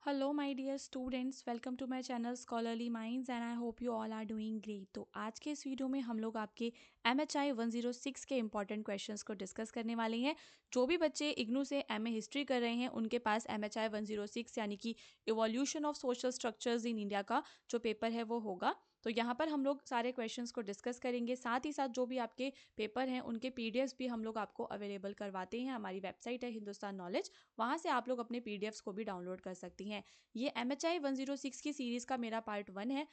Hello my dear students, welcome to my channel scholarly minds and I hope you all are doing great. तो आज के इस video में हम लोग आपके MHI 106 के इंपॉर्टेंट क्वेश्चंस को डिस्कस करने वाले हैं। जो भी बच्चे इग्नू से MA हिस्ट्री कर रहे हैं उनके पास MHI 106 यानी कि evolution of social structures in India का जो पेपर है वो होगा। तो यहाँ पर हम लोग सारे क्वेश्चंस को डिस्कस करेंगे, साथ ही साथ जो भी आपके पेपर हैं उनके PDFs भी हम लोग आपको अवेलेबल करवाते हैं। हमारी वेबसाइट है हिंदुस्तान नॉलेज, वहाँ से आप लोग अपने PDFs को भी डाउनलोड कर सकती हैं। ये MHI 106 की सीरीज का मेरा पार्ट 1 है।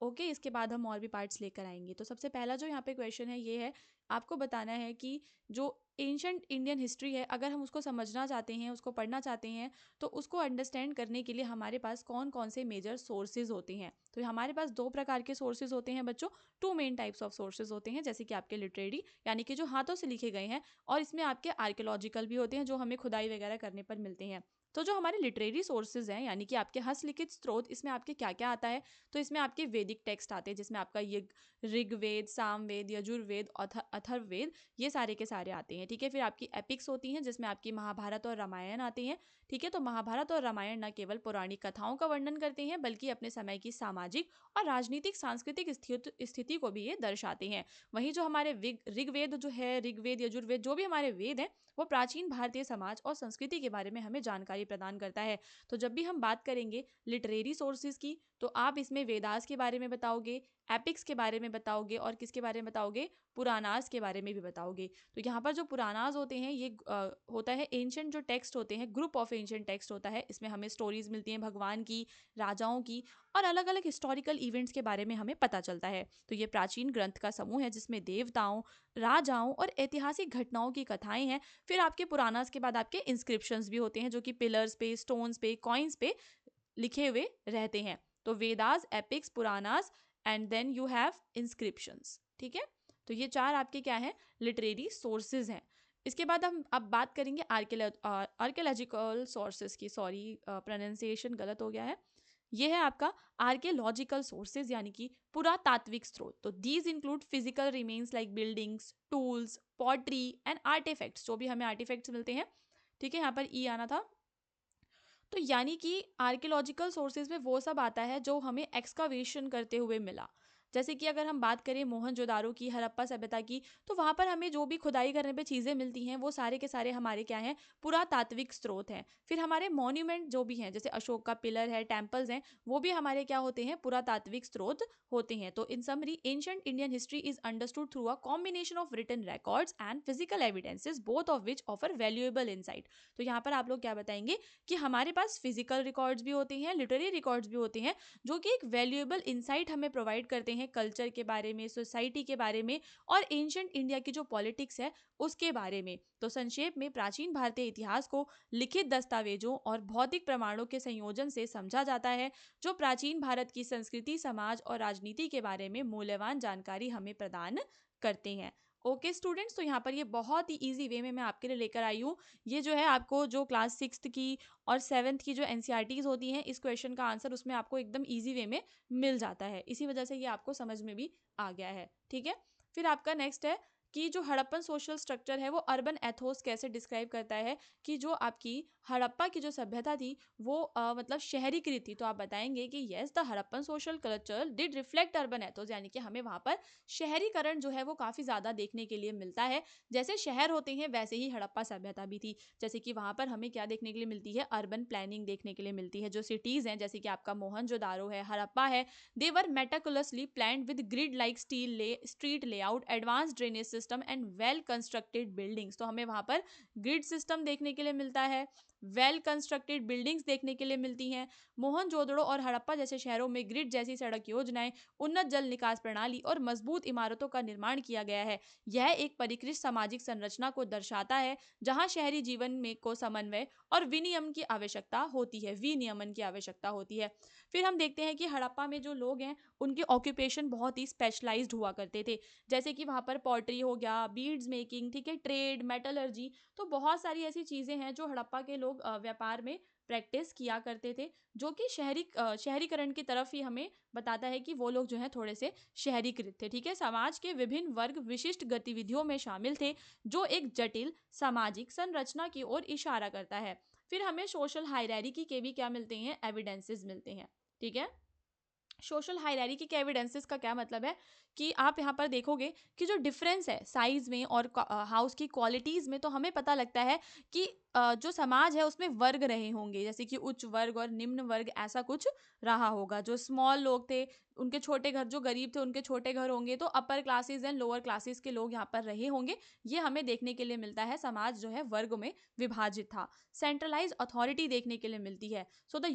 ओके, इसके बाद हम और भी पार्ट्स लेकर आएंगे। तो सबसे पहला जो यहाँ पे क्वेश्चन है ये है, आपको बताना है कि जो एंशंट इंडियन हिस्ट्री है, अगर हम उसको समझना चाहते हैं, उसको पढ़ना चाहते हैं, तो उसको अंडरस्टैंड करने के लिए हमारे पास कौन कौन से मेजर सोर्सेज होते हैं। तो हमारे पास दो प्रकार के सोर्सेज होते हैं बच्चों, two main types of sources होते हैं, जैसे कि आपके लिटरेरी यानी कि जो हाथों से लिखे गए हैं, और इसमें आपके आर्कियोलॉजिकल भी होते हैं जो हमें खुदाई वगैरह करने पर मिलते हैं। तो जो हमारे लिटरेरी सोर्सेज हैं यानी कि आपके हस्तलिखित स्रोत, इसमें आपके क्या क्या आता है? तो इसमें आपके वैदिक टेक्स्ट आते हैं, जिसमें आपका ये ऋग्वेद, सामवेद, यजुर्वेद, अथर्ववेद, ये सारे के सारे आते हैं। ठीक है, फिर आपकी एपिक्स होती हैं जिसमें आपकी महाभारत और रामायण आते हैं। ठीक है, तो महाभारत और रामायण न केवल पौराणिक कथाओं का वर्णन करते हैं बल्कि अपने समय की सामाजिक और राजनीतिक सांस्कृतिक स्थिति को भी ये दर्शाते हैं। वहीं जो हमारे ऋग्वेद जो है, ऋग्वेद, यजुर्वेद, जो भी हमारे वेद हैं, वो प्राचीन भारतीय समाज और संस्कृति के बारे में हमें जानकारी प्रदान करता है। तो जब भी हम बात करेंगे लिटरेरी सोर्सेज की, तो आप इसमें वेदास के बारे में बताओगे, एपिक्स के बारे में बताओगे, और किसके बारे में बताओगे? पुरानास के बारे में भी बताओगे। तो यहाँ पर जो पुरानास होते हैं ये होता है एंशंट जो टेक्स्ट होते हैं, ग्रुप ऑफ एंशंट टेक्स्ट होता है। इसमें हमें स्टोरीज मिलती हैं भगवान की, राजाओं की, और अलग अलग हिस्टोरिकल इवेंट्स के बारे में हमें पता चलता है। तो ये प्राचीन ग्रंथ का समूह है जिसमें देवताओं, राजाओं और ऐतिहासिक घटनाओं की कथाएं हैं। फिर आपके पुरानास के बाद आपके इंस्क्रिप्शंस भी होते हैं जो कि पिलर्स पे, स्टोन्स पे, कॉइन्स पे लिखे हुए रहते हैं। तो Vedas, epics, Puranas, and then you have inscriptions. ठीक है, तो ये चार आपके क्या हैं? लिटरेरी सोर्सेज हैं। इसके बाद हम अब बात करेंगे आर्कियोलॉजिकल सोर्सेज की। सॉरी, प्रोनाउंसिएशन गलत हो गया है। ये है आपका आर्कियोलॉजिकल सोर्सेज यानी कि पुरातात्विक स्रोत। तो these include physical remains like buildings, tools, pottery and artefacts, जो भी हमें आर्टिफैक्ट्स मिलते हैं। ठीक है, यहाँ पर ई आना था। तो यानी कि आर्कियोलॉजिकल सोर्सेज में वो सब आता है जो हमें एक्सकावेशन करते हुए मिला। जैसे कि अगर हम बात करें मोहनजोदारो की, हड़प्पा सभ्यता की, तो वहाँ पर हमें जो भी खुदाई करने पे चीज़ें मिलती हैं वो सारे के सारे हमारे क्या हैं? पुरातात्विक स्रोत हैं। फिर हमारे मॉन्यूमेंट जो भी हैं, जैसे अशोक का पिलर है, टेम्पल्स हैं, वो भी हमारे क्या होते हैं? पुरातात्विक स्रोत होते हैं। तो in summary, ancient Indian history is understood through a combination of written records and physical evidences, both of which offer valuable insight. तो यहाँ पर आप लोग क्या बताएंगे कि हमारे पास फिजिकल रिकॉर्ड्स भी होते हैं, लिटरेरी रिकॉर्ड्स भी होते हैं, जो कि एक वैल्यूएबल इंसाइट हमें प्रोवाइड करते हैं कल्चर के बारे में, सोसाइटी के बारे में, और एंशंट इंडिया की जो पॉलिटिक्स है उसके बारे में। तो संक्षेप में, प्राचीन भारतीय इतिहास को लिखित दस्तावेजों और भौतिक प्रमाणों के संयोजन से समझा जाता है, जो प्राचीन भारत की संस्कृति, समाज और राजनीति के बारे में मूल्यवान जानकारी हमें प्रदान करते हैं। ओके स्टूडेंट्स, तो यहाँ पर ये बहुत ही इजी वे में मैं आपके लिए लेकर आई हूँ। ये जो है आपको जो क्लास 6th की और 7th की जो NCERTs होती हैं, इस क्वेश्चन का आंसर उसमें आपको एकदम ईजी वे में मिल जाता है। इसी वजह से ये आपको समझ में भी आ गया है। ठीक है, फिर आपका नेक्स्ट है कि जो हड़प्पन सोशल स्ट्रक्चर है वो अर्बन एथोस कैसे डिस्क्राइब करता है, कि जो आपकी हड़प्पा की जो सभ्यता थी वो मतलब शहरीकृत थी। तो आप बताएंगे कि yes, the Harappan social culture did reflect urban Athos, यानी कि हमें वहाँ पर शहरीकरण जो है वो काफ़ी ज़्यादा देखने के लिए मिलता है। जैसे शहर होते हैं वैसे ही हड़प्पा सभ्यता भी थी। जैसे कि वहाँ पर हमें क्या देखने के लिए मिलती है? अर्बन प्लानिंग देखने के लिए मिलती है। जो सिटीज़ हैं, जैसे कि आपका मोहनजोदारो है, हड़प्पा है, they were meticulously planned with grid like street layout, advanced drainage system and well constructed buildings. तो हमें वहाँ पर ग्रिड सिस्टम देखने के लिए मिलता है, वेल कंस्ट्रक्टेड बिल्डिंग्स देखने के लिए मिलती हैं। मोहनजोदड़ो और हड़प्पा जैसे शहरों में ग्रिड जैसी सड़क योजनाएं, उन्नत जल निकास प्रणाली और मजबूत इमारतों का निर्माण किया गया है। यह एक परिष्कृत सामाजिक संरचना को दर्शाता है जहां शहरी जीवन में को समन्वय और विनियमन की आवश्यकता होती है, विनियमन की आवश्यकता होती है। फिर हम देखते हैं कि हड़प्पा में जो लोग हैं उनके ऑक्यूपेशन बहुत ही स्पेशलाइज्ड हुआ करते थे। जैसे कि वहाँ पर पॉटरी हो गया, बीड्स मेकिंग, ठीक है, ट्रेड, मेटलर्जी। तो बहुत सारी ऐसी चीज़ें हैं जो हड़प्पा के लोग व्यापार में प्रैक्टिस किया करते थे, जो कि शहरीकरण की तरफ ही हमें बताता है कि वो लोग जो है थोड़े से शहरीकृत थे। ठीक है, समाज के विभिन्न वर्ग विशिष्ट गतिविधियों में शामिल थे, जो एक जटिल सामाजिक संरचना की ओर इशारा करता है। फिर हमें सोशल हायरार्की के भी क्या मिलते हैं, एविडेंसेस मिलते हैं, ठीक है। सोशल हायरार्की के एविडेंसेस का क्या मतलब है कि आप यहाँ पर देखोगे कि जो डिफरेंस है साइज में और हाउस की क्वालिटीज में, तो हमें पता लगता है कि जो समाज है उसमें वर्ग रहे होंगे, जैसे कि उच्च वर्ग और निम्न वर्ग, ऐसा कुछ रहा होगा। जो स्मॉल लोग थे उनके छोटे घर, जो गरीब थे उनके छोटे घर होंगे, तो upper classes and lower classes के लोग यहाँ पर रहे होंगे। ये हमें देखने के लिए मिलता है, समाज जो है वर्ग में विभाजित था। सेंट्रलाइज अथॉरिटी देखने के लिए मिलती है। So the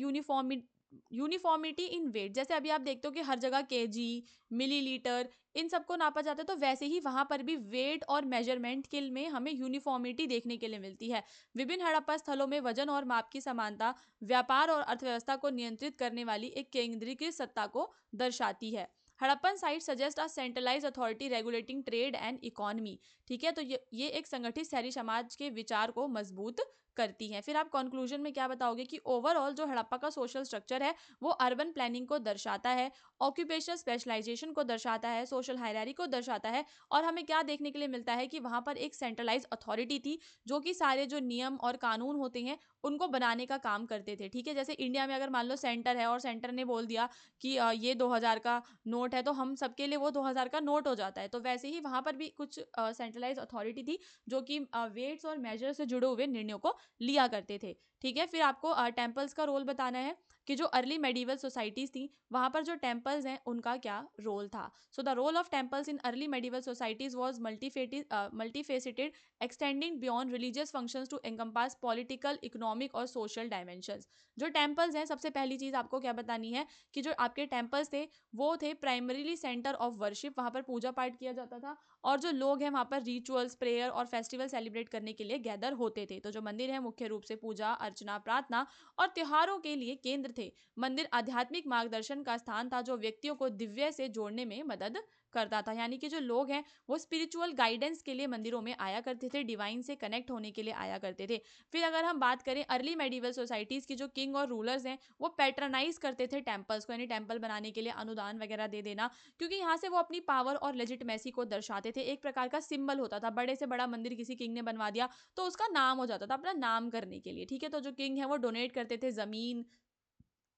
uniformity in weight, जैसे अभी आप देखते हो कि हर जगह केजी, मिलीलीटर, इन सबको नापा जाता है, तो वैसे ही वहां पर भी वेट और मेजरमेंट के में हमें यूनिफॉर्मिटी देखने के लिए मिलती है। विभिन्न हड़प्पा स्थलों में वजन और माप की समानता व्यापार और अर्थव्यवस्था को नियंत्रित करने वाली एक केंद्रीकृत सत्ता को दर्शाती है। Harappan site suggest a centralise authority regulating trade and economy, ठीक है। तो ये एक संगठित शहरी समाज के विचार को मजबूत करती हैं। फिर आप कंक्लूजन में क्या बताओगे कि ओवरऑल जो हड़प्पा का सोशल स्ट्रक्चर है वो अर्बन प्लानिंग को दर्शाता है, ऑक्यूपेशनल स्पेशलाइजेशन को दर्शाता है, सोशल हायरार्की को दर्शाता है, और हमें क्या देखने के लिए मिलता है कि वहां पर एक सेंट्रलाइज अथॉरिटी थी जो कि सारे जो नियम और कानून होते हैं उनको बनाने का काम करते थे, ठीक है। जैसे इंडिया में अगर मान लो सेंटर है और सेंटर ने बोल दिया कि ये 2000 का नोट है, तो हम सबके लिए वो 2000 का नोट हो जाता है। तो वैसे ही वहां पर भी कुछ सेंट्रलाइज अथॉरिटी थी जो कि वेट्स और मेजर से जुड़े हुए निर्णयों को लिया करते थे, ठीक है। फिर आपको टेम्पल्स का रोल बताना है कि जो अर्ली मेडिवल सोसाइटीज थी वहां पर जो टेम्पल्स हैं उनका क्या रोल था। So the role of temples in early medieval societies was multifaceted, extending beyond religious functions to encompass political, economic और सोशल डायमेंशंस। जो टेम्पल्स हैं, सबसे पहली चीज आपको क्या बतानी है कि जो आपके टेम्पल्स थे वो थे प्राइमरीली सेंटर ऑफ वर्शिप, वहां पर पूजा पाठ किया जाता था, और जो लोग हैं वहां पर रिचुअल्स, प्रेयर और फेस्टिवल सेलिब्रेट करने के लिए गैदर होते थे। तो जो मंदिर है मुख्य रूप से पूजा अर्चना, प्रार्थना और त्योहारों के लिए केंद्र थे। मंदिर आध्यात्मिक मार्गदर्शन का स्थान था जो व्यक्तियों को दिव्य से जोड़ने में मदद करता था, यानी कि जो लोग हैं वो स्पिरिचुअल गाइडेंस के लिए मंदिरों में आया करते थे, डिवाइन से कनेक्ट होने के लिए आया करते थे। फिर अगर हम बात करें अर्ली मेडिवल सोसाइटीज की, जो किंग और रूलर्स हैं वो पैट्रनाइज करते थे टेम्पल्स को, यानी टेम्पल बनाने के लिए अनुदान वगैरह दे देना, क्योंकि यहाँ से वो अपनी पावर और लेजिटमेसी को दर्शाते थे। एक प्रकार का सिंबल होता था, बड़े से बड़ा मंदिर किसी किंग ने बनवा दिया तो उसका नाम हो जाता था, अपना नाम करने के लिए, ठीक है। तो जो किंग है वो डोनेट करते थे जमीन,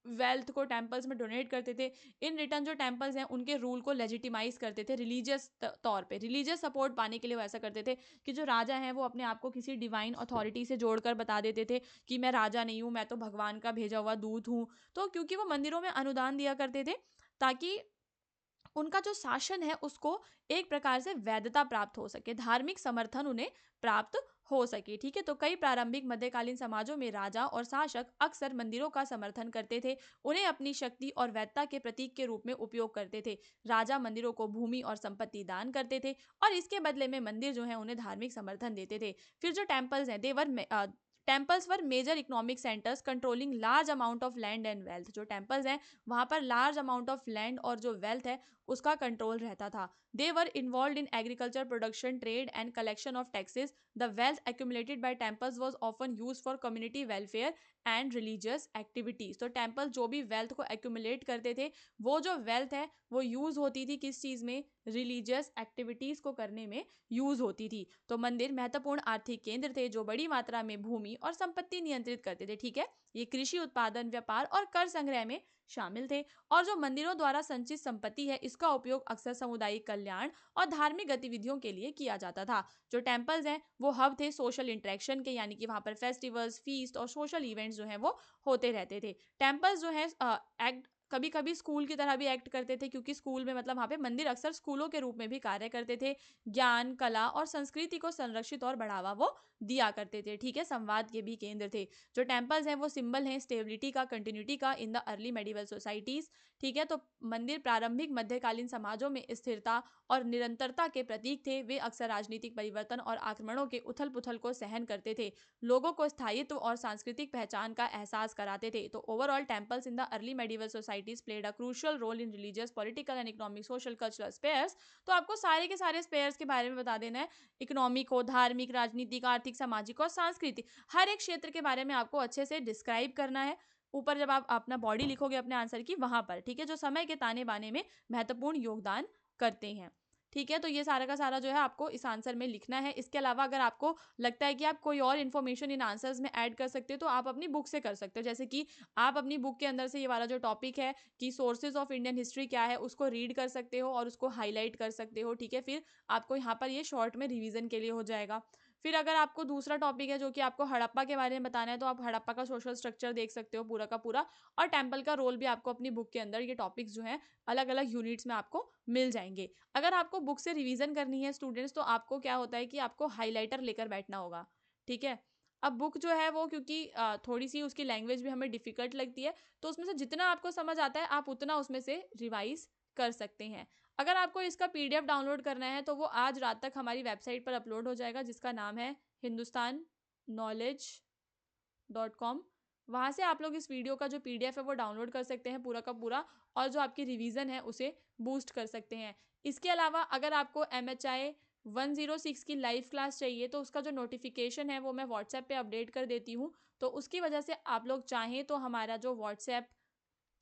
वेल्थ को टेम्पल्स में डोनेट करते थे। इन रिटर्न जो टेम्पल्स हैं उनके रूल को लेजिटिमाइज करते थे रिलीजियस तौर पे, रिलीजियस सपोर्ट पाने के लिए वो ऐसा करते थे कि जो राजा हैं वो अपने आप को किसी डिवाइन अथॉरिटी से जोड़कर बता देते थे कि मैं राजा नहीं हूँ, मैं तो भगवान का भेजा हुआ दूत हूँ। तो क्योंकि वो मंदिरों में अनुदान दिया करते थे ताकि उनका जो शासन है उसको एक प्रकार से वैधता प्राप्त हो सके, धार्मिक समर्थन उन्हें प्राप्त हो सके, ठीक है। तो कई प्रारंभिक मध्यकालीन समाजों में राजा और शासक अक्सर मंदिरों का समर्थन करते थे, उन्हें अपनी शक्ति और वैधता के प्रतीक के रूप में उपयोग करते थे। राजा मंदिरों को भूमि और संपत्ति दान करते थे और इसके बदले में मंदिर जो है उन्हें धार्मिक समर्थन देते थे। फिर जो टेम्पल्स हैं temples were major economic centres controlling large amount of land and wealth. जो टेम्पल्स हैं वहां पर लार्ज अमाउंट ऑफ लैंड और जो वेल्थ है उसका कंट्रोल रहता था। They were involve in agriculture production, trade and collection of taxes. The wealth accumulated by temples was often used for community welfare and religious activities. तो temple जो भी wealth को एक्यूमुलेट करते थे, वो जो वेल्थ है वो यूज होती थी किस चीज में, रिलीजियस एक्टिविटीज को करने में यूज होती थी। तो मंदिर महत्वपूर्ण आर्थिक केंद्र थे जो बड़ी मात्रा में भूमि और संपत्ति नियंत्रित करते थे, ठीक है। ये कृषि उत्पादन, व्यापार और कर संग्रह में शामिल थे, और जो मंदिरों द्वारा संचित संपत्ति है इसका उपयोग अक्सर सामुदायिक कल्याण और धार्मिक गतिविधियों के लिए किया जाता था। जो टेम्पल्स हैं वो हब थे सोशल इंटरेक्शन के, यानी कि वहां पर फेस्टिवल्स, फीस्ट और सोशल इवेंट्स जो है वो होते रहते थे। टेम्पल्स जो है एक्ट कभी कभी स्कूल की तरह भी एक्ट करते थे, क्योंकि स्कूल में मतलब वहाँ पे मंदिर अक्सर स्कूलों के रूप में भी कार्य करते थे। ज्ञान, कला और संस्कृति को संरक्षित और बढ़ावा वो दिया करते थे, ठीक है। संवाद के भी केंद्र थे। जो टेम्पल्स हैं वो सिंबल हैं स्टेबिलिटी का, कंटिन्यूटी का इन द अर्ली मेडिवल सोसाइटीज, ठीक है। तो मंदिर प्रारंभिक मध्यकालीन समाजों में स्थिरता और निरंतरता के प्रतीक थे। वे अक्सर राजनीतिक परिवर्तन और आक्रमणों के उथल पुथल को सहन करते थे, लोगों को स्थायित्व और सांस्कृतिक पहचान का एहसास कराते थे। तो overall temples in the early medieval societies played a crucial role in religious, political and economic, social, cultural spheres. तो आपको सारे के सारे स्पेयर्स के बारे में बता देना है, इकोनॉमिक हो, धार्मिक, राजनीतिक, आर्थिक, सामाजिक और सांस्कृतिक, हर एक क्षेत्र के बारे में आपको अच्छे से डिस्क्राइब करना है। ऊपर जब आप अपना बॉडी लिखोगे अपने आंसर की वहां पर, ठीक है, जो समय के ताने बाने में महत्वपूर्ण योगदान करते हैं, ठीक है। तो ये सारा का सारा जो है आपको इस आंसर में लिखना है। इसके अलावा अगर आपको लगता है कि आप कोई और इन्फॉर्मेशन इन आंसर्स में ऐड कर सकते हो तो आप अपनी बुक से कर सकते हो। जैसे कि आप अपनी बुक के अंदर से ये वाला जो टॉपिक है कि सोर्सेज ऑफ इंडियन हिस्ट्री क्या है उसको रीड कर सकते हो और उसको हाईलाइट कर सकते हो, ठीक है। फिर आपको यहाँ पर ये शॉर्ट में रिवीजन के लिए हो जाएगा। फिर अगर आपको दूसरा टॉपिक है जो कि आपको हड़प्पा के बारे में बताना है तो आप हड़प्पा का सोशल स्ट्रक्चर देख सकते हो पूरा का पूरा, और टेम्पल का रोल भी आपको अपनी बुक के अंदर ये टॉपिक्स जो हैं अलग अलग यूनिट्स में आपको मिल जाएंगे। अगर आपको बुक से रिवीजन करनी है स्टूडेंट्स तो आपको क्या होता है कि आपको हाईलाइटर लेकर बैठना होगा, ठीक है। अब बुक जो है वो क्योंकि थोड़ी सी उसकी लैंग्वेज भी हमें डिफिकल्ट लगती है तो उसमें से जितना आपको समझ आता है आप उतना उसमें से रिवाइज कर सकते हैं। अगर आपको इसका पीडीएफ डाउनलोड करना है तो वो आज रात तक हमारी वेबसाइट पर अपलोड हो जाएगा जिसका नाम है hindustanknowledge.com। वहाँ से आप लोग इस वीडियो का जो पीडीएफ है वो डाउनलोड कर सकते हैं पूरा का पूरा, और जो आपकी रिवीजन है उसे बूस्ट कर सकते हैं। इसके अलावा अगर आपको MHI 106 की लाइव क्लास चाहिए तो उसका जो नोटिफिकेशन है वो मैं व्हाट्सएप पे अपडेट कर देती हूँ। तो उसकी वजह से आप लोग चाहें तो हमारा जो व्हाट्सएप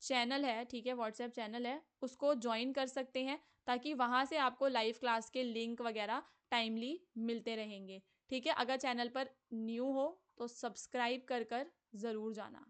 चैनल है, ठीक है, व्हाट्सएप चैनल है उसको ज्वाइन कर सकते हैं ताकि वहाँ से आपको लाइव क्लास के लिंक वगैरह टाइमली मिलते रहेंगे, ठीक है। अगर चैनल पर न्यू हो तो सब्सक्राइब कर ज़रूर जाना।